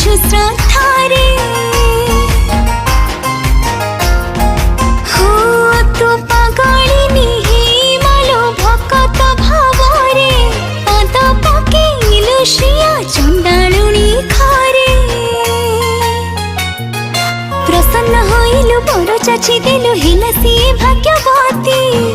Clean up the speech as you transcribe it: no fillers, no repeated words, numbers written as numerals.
करछु श्रद्धारे हो तू पागलिनी हिमालो भकत भावरे पाद पकेइलु श्रिया चंडालुनी खरे प्रसन्न होइलु बर चाची देलु हिला सी भाग्यवती